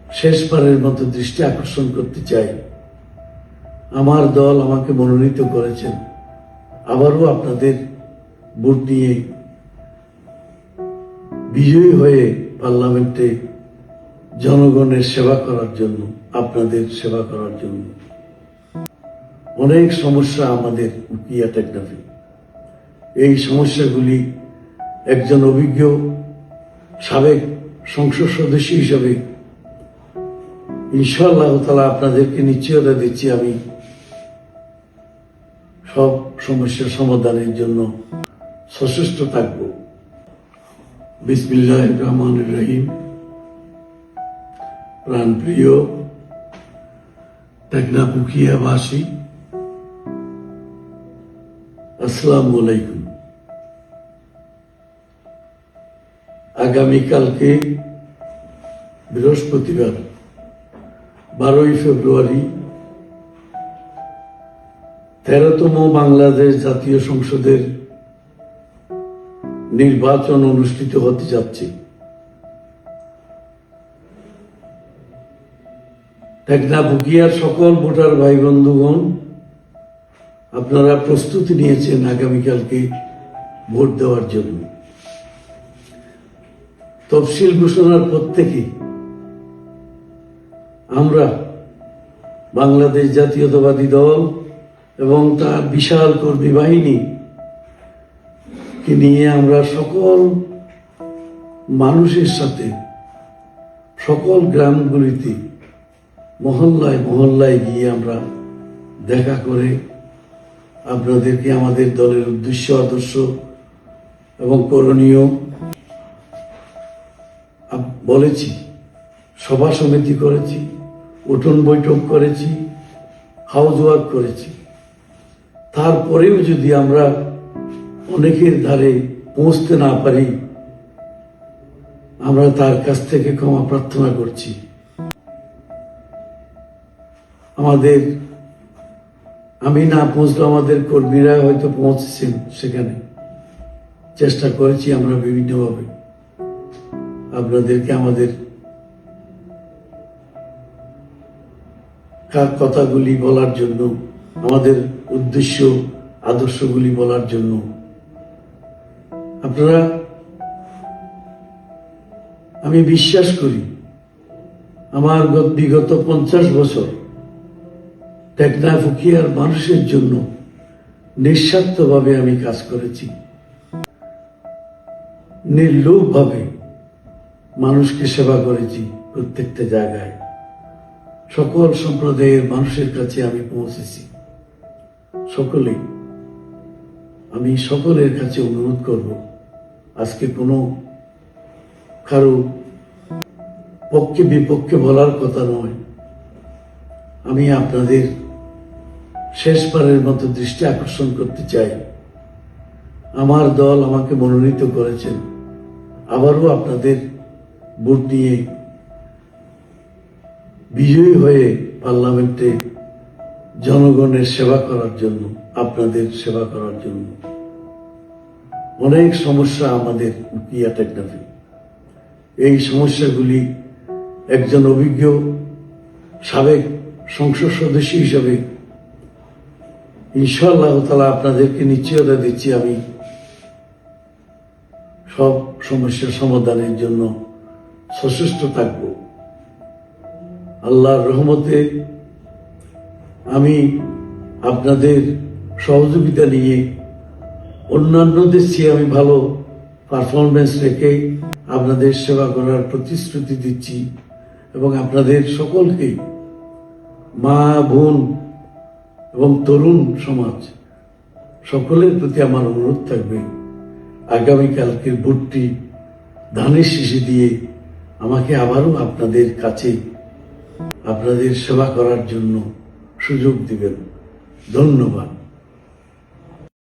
শেষবারের মতো দৃষ্টি আকর্ষণ করতে চাই। আমার দল আমাকে মনোনীত করেছেন আবারও আপনাদের ভোট নিয়ে বিজয়ী হয়ে পার্লামেন্টে জনগণের সেবা করার জন্য, আপনাদের সেবা করার জন্য। অনেক সমস্যা আমাদের উকিয়া টেকনাফে। এই সমস্যাগুলি একজন অভিজ্ঞ সাবেক সংসদ সদস্য হিসেবে ইনশাআল্লাহ তাআলা আপনাদেরকে নিশ্চয়তা দিচ্ছি, আমি সব সমস্যার সমাধানের জন্য সচেষ্ট থাকব। বিসমিল্লাহির রহমানির রহিম। প্রাণপ্রিয় টেকনাফ উকিয়াবাসী, আসসালামু আলাইকুম। আগামীকালকে বৃহস্পতিবার 12ই ফেব্রুয়ারি 13তম বাংলাদেশ জাতীয় সংসদের নির্বাচন অনুষ্ঠিত হতে যাচ্ছে। টেকনাফ উকিয়ার সকল ভোটার ভাই বন্ধুগণ, আপনারা প্রস্তুতি নিয়েছেন আগামীকালকে ভোট দেওয়ার জন্য। তফসিল ঘোষণার পর থেকে আমরা বাংলাদেশ জাতীয়তাবাদী দল এবং তার বিশাল কর্মী বাহিনীকে নিয়ে আমরা সকল মানুষের সাথে সকল গ্রামগুলিতে মহল্লায় মহল্লায় গিয়ে আমরা দেখা করে আপনাদেরকে আমাদের দলের উদ্দেশ্য, আদর্শ এবং করণীয় বলেছি। সভা সমিতি করেছি, উঠোন বৈঠক করেছি, হাউস ওয়ার্ক করেছি। তারপরেও যদি আমরা অনেকের ধারে পৌঁছতে না পারি, আমরা তার কাছ থেকে ক্ষমা প্রার্থনা করছি। আমি না পৌঁছলেও আমাদের কর্মীরা হয়তো পৌঁছেছেন সেখানে। চেষ্টা করেছি আমরা বিভিন্নভাবে আপনাদেরকে আমাদের কথাগুলি বলার জন্য, আমাদের উদ্দেশ্য আদর্শগুলি বলার জন্য। আপনারা, আমি বিশ্বাস করি আমার বিগত 50 বছর টেকনাফ উকিয়ার মানুষের জন্য নিঃস্বার্থভাবে আমি কাজ করেছি। নির্লোভভাবে মানুষকে সেবা করেছি। প্রত্যেকটা জায়গায় সকল সম্প্রদায়ের মানুষের কাছে আমি পৌঁছেছি। আমি সকলের কাছে অনুরোধ করব, আজকে কোনো কারো পক্ষে বিপক্ষে বলার কথা নয়। আমি আপনাদের শেষবারের মতো দৃষ্টি আকর্ষণ করতে চাই। আমার দল আমাকে মনোনীত করেছেন আবারও আপনাদের ভোট নিয়ে বিজয়ী হয়ে পার্লামেন্টে জনগণের সেবা করার জন্য, আপনাদের সেবা করার জন্য। অনেক সমস্যা আমাদের উকিয়া টেকনাফে। এই সমস্যাগুলি একজন অভিজ্ঞ সাবেক সংসদ সদস্য হিসেবে ইনশাআল্লাহ তাআলা আপনাদেরকে নিশ্চয়তা দিচ্ছি, আমি সব সমস্যার সমাধানের জন্য সচেষ্ট থাকব। আল্লাহর রহমতে আমি আপনাদের সহযোগিতা নিয়ে অন্যান্যদের চেয়ে আমি ভালো পারফরমেন্স রেখে আপনাদের সেবা করার প্রতিশ্রুতি দিচ্ছি। এবং আপনাদের সকলকে, মা বোন এবং তরুণ সমাজ সকলের প্রতি আমার অনুরোধ থাকবে, আগামীকালকের ভোটটি ধানের শীষে দিয়ে আমাকে আবারও আপনাদের কাছে আপনাদের সেবা করার জন্য সুযোগ দিবেন। ধন্যবাদ।